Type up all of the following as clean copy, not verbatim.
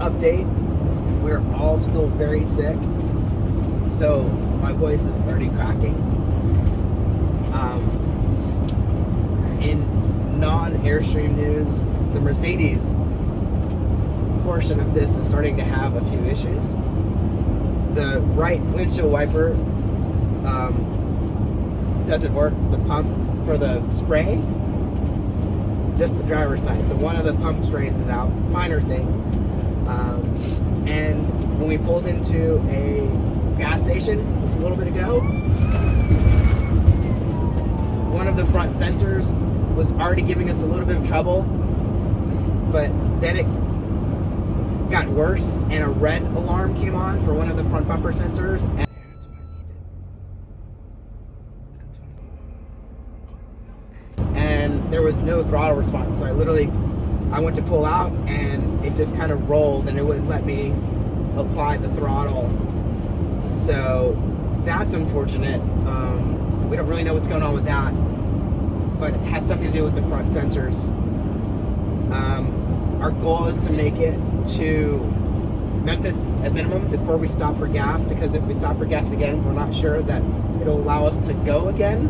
update. We're all still very sick, so my voice is already cracking. In non-Airstream news, the Mercedes portion of this is starting to have a few issues. The right windshield wiper doesn't work, the pump for the spray, just the driver's side. So one of the pump sprays is out, minor thing. And when we pulled into a gas station just a little bit ago, one of the front sensors was already giving us a little bit of trouble, but then it got worse and a red alarm came on for one of the front bumper sensors. And there was no throttle response, so I went to pull out and it just kind of rolled and it wouldn't let me apply the throttle. So that's unfortunate. We don't really know what's going on with that, but it has something to do with the front sensors. Our goal is to make it to Memphis at minimum before we stop for gas, because if we stop for gas again, we're not sure that it'll allow us to go again.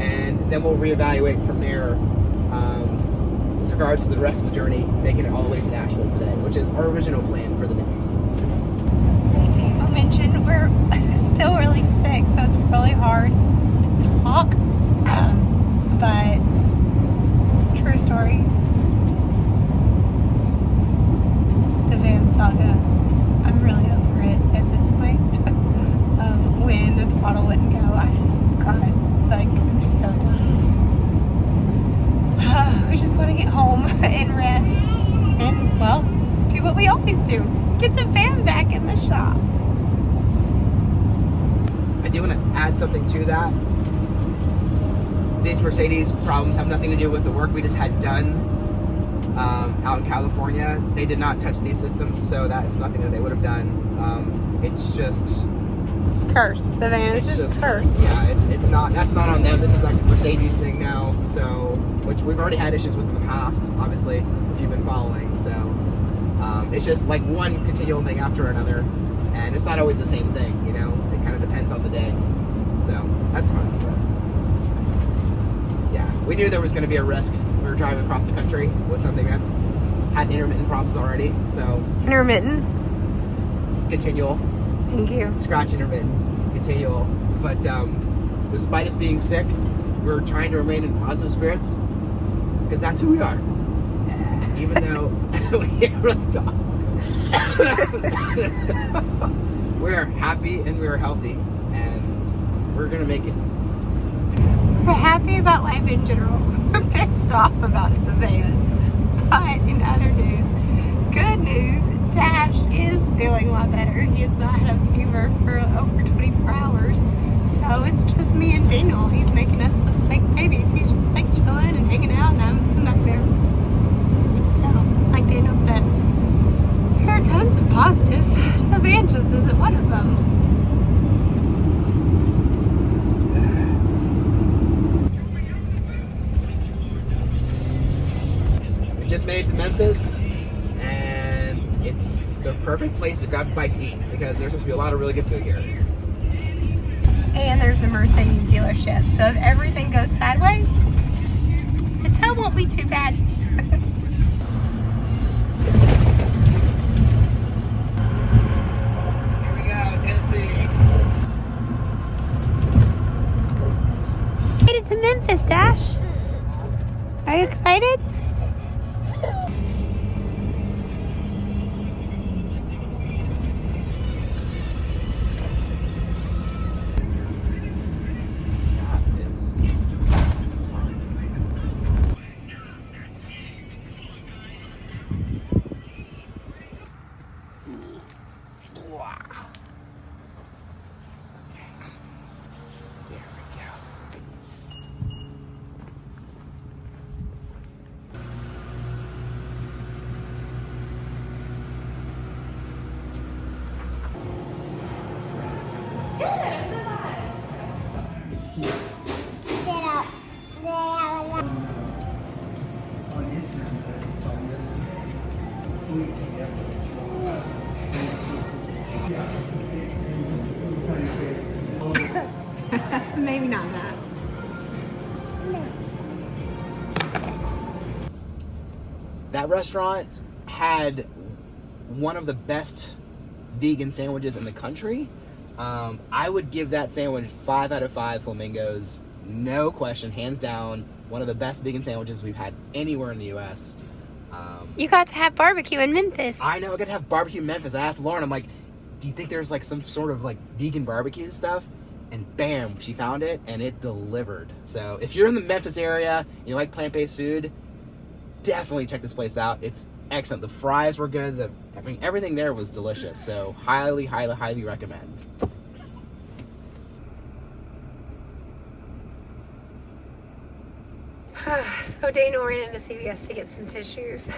And then we'll reevaluate from there with regards to the rest of the journey, making it all the way to Nashville today, which is our original plan for the day. Like Daniel mentioned, we're still really sick, so it's really hard to talk. But true story, the van saga, I'm really over it at this point. When the throttle wouldn't go, I just cried. Like, I'm just so done. We just want to get home and rest and, well, do what we always do. Get the van back in the shop. I do want to add something to that. These Mercedes problems have nothing to do with the work we just had done out in California. They did not touch these systems, so that's nothing that they would have done. It's just... Curse. The van is just cursed. Yeah, it's not. That's not on them. This is like a Mercedes thing now. So, which we've already had issues with in the past, obviously, if you've been following. So, it's just like one continual thing after another, and it's not always the same thing. You know, it kind of depends on the day. So that's fine. But yeah, we knew there was going to be a risk. We were driving across the country with something that's had intermittent problems already. So Intermittent. Continual. Thank you. Scratch intermittent. Continual. But despite us being sick, we're trying to remain in positive spirits, because that's who we are. Even though we can't really talk. We're happy and we're healthy, and we're gonna make it. We're happy about life in general. We're pissed off about the van. But in other news, good news, Dash is feeling a lot better. He has not had a fever for over 24 hours. So it's just me and Daniel. He's making us look like babies. He's just like chilling and hanging out, and I'm back there. So, like Daniel said, there are tons of positives. The van just isn't one of them. We just made it to Memphis, and it's the perfect place to grab a bite to eat, because there's supposed to be a lot of really good food here. And there's a Mercedes dealership. So if everything goes sideways, the tow won't be too bad. Here we go, Tennessee. Made it to Memphis, Dash. Are you excited? Maybe not that. That restaurant had one of the best vegan sandwiches in the country. I would give that sandwich 5 out of 5 flamingos. No question, hands down, one of the best vegan sandwiches we've had anywhere in the U.S. You got to have barbecue in Memphis. I know, I got to have barbecue in Memphis. I asked Lauren, I'm like, do you think there's like some sort of like vegan barbecue stuff? And bam, she found it and it delivered. So if you're in the Memphis area and you like plant-based food, definitely check this place out. It's excellent. The fries were good. Everything there was delicious. So highly, highly, highly recommend. So Daniel ran into CVS to get some tissues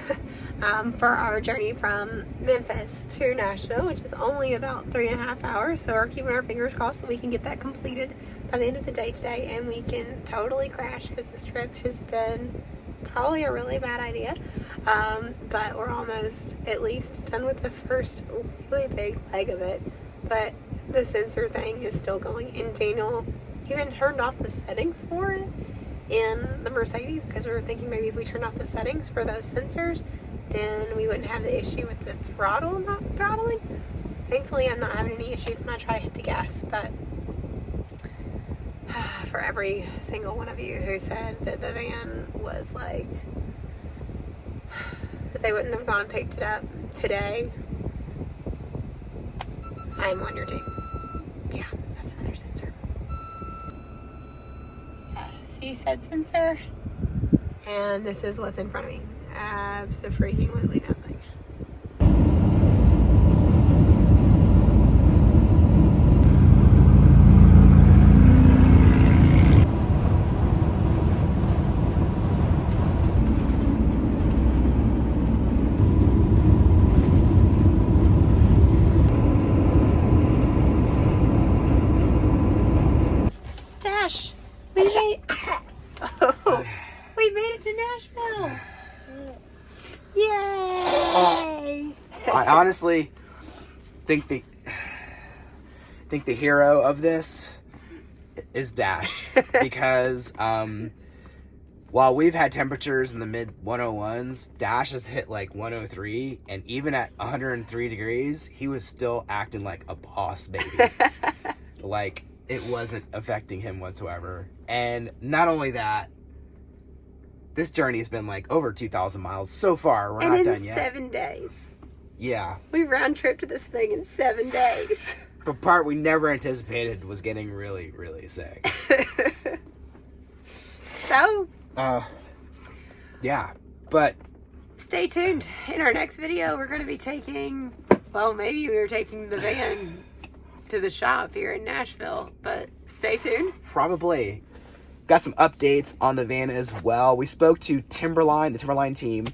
for our journey from Memphis to Nashville, which is only about 3.5 hours. So we're keeping our fingers crossed that we can get that completed by the end of the day today, and we can totally crash because this trip has been probably a really bad idea. But we're almost at least done with the first really big leg of it. But the sensor thing is still going, and Daniel even turned off the settings for it in the Mercedes because we were thinking maybe if we turned off the settings for those sensors, then we wouldn't have the issue with the throttle not throttling. Thankfully, I'm not having any issues when I try to hit the gas, but for every single one of you who said that the van was like, that they wouldn't have gone and picked it up today, I'm on your team. Yeah, that's another sensor. See said sensor, and this is what's in front of me. Absolutely nothing. Dash, we made we made it to Nashville. Yay! I honestly think the hero of this is Dash because while we've had temperatures in the mid 101s, Dash has hit like 103, and even at 103 degrees, he was still acting like a boss baby. Like it wasn't affecting him whatsoever. And not only that, this journey has been like over 2,000 miles so far. We're not done yet. 7 days. Yeah. We round tripped to this thing in 7 days. The part we never anticipated was getting really, really sick. So, yeah, but stay tuned. In our next video, we're going to be taking, well, maybe we were taking the van to the shop here in Nashville, but stay tuned. Probably. Got some updates on the van as well. We spoke to Timberline, the Timberline team,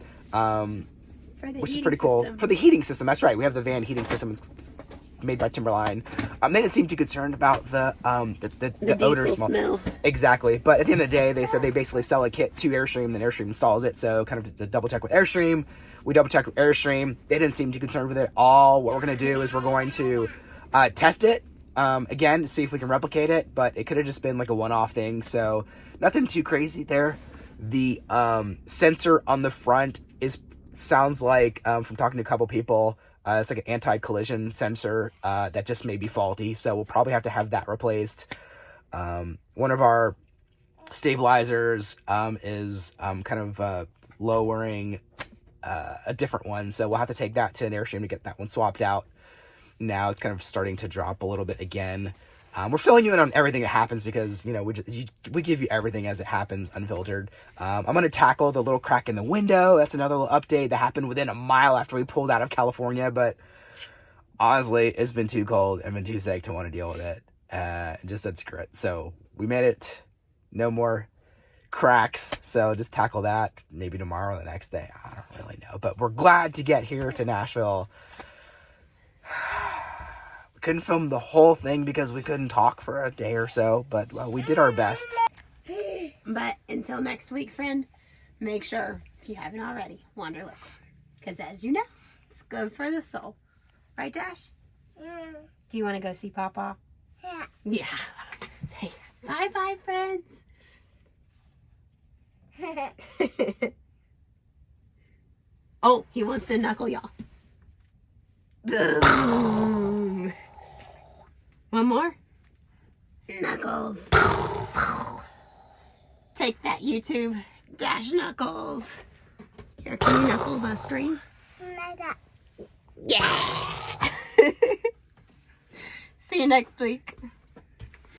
which is pretty cool. For the heating system, that's right. We have the van heating system. It's made by Timberline. They didn't seem too concerned about the odor smell. Exactly. But at the end of the day, they said they basically sell a kit to Airstream, then Airstream installs it. So kind of to double check with Airstream. We double checked with Airstream. They didn't seem too concerned with it at all. What we're going to do is we're going to test it again to see if we can replicate it. But it could have just been like a one-off thing. So nothing too crazy there. The sensor on the front sounds like, from talking to a couple people, it's like an anti-collision sensor that just may be faulty, so we'll probably have to have that replaced. One of our stabilizers is kind of lowering a different one, so we'll have to take that to an Airstream to get that one swapped out. Now it's kind of starting to drop a little bit again. We're filling you in on everything that happens because, you know, we give you everything as it happens, unfiltered. I'm going to tackle the little crack in the window. That's another little update that happened within a mile after we pulled out of California. But honestly, it's been too cold and been too sick to want to deal with it. Just said screw it. So we made it. No more cracks. So just tackle that maybe tomorrow or the next day. I don't really know. But we're glad to get here to Nashville. Couldn't film the whole thing because we couldn't talk for a day or so, but well, we did our best. But until next week, friend, make sure, if you haven't already, Wanderlocal. Because as you know, It's good for the soul. Right, Dash? Mm. Do you want to go see Papa? Yeah. Yeah. Say bye-bye, friends. Oh, he wants to knuckle y'all. Boom. One more. Knuckles. Take that, YouTube. Dash Knuckles. Here, can you knuckle the screen? Yeah. See you next week.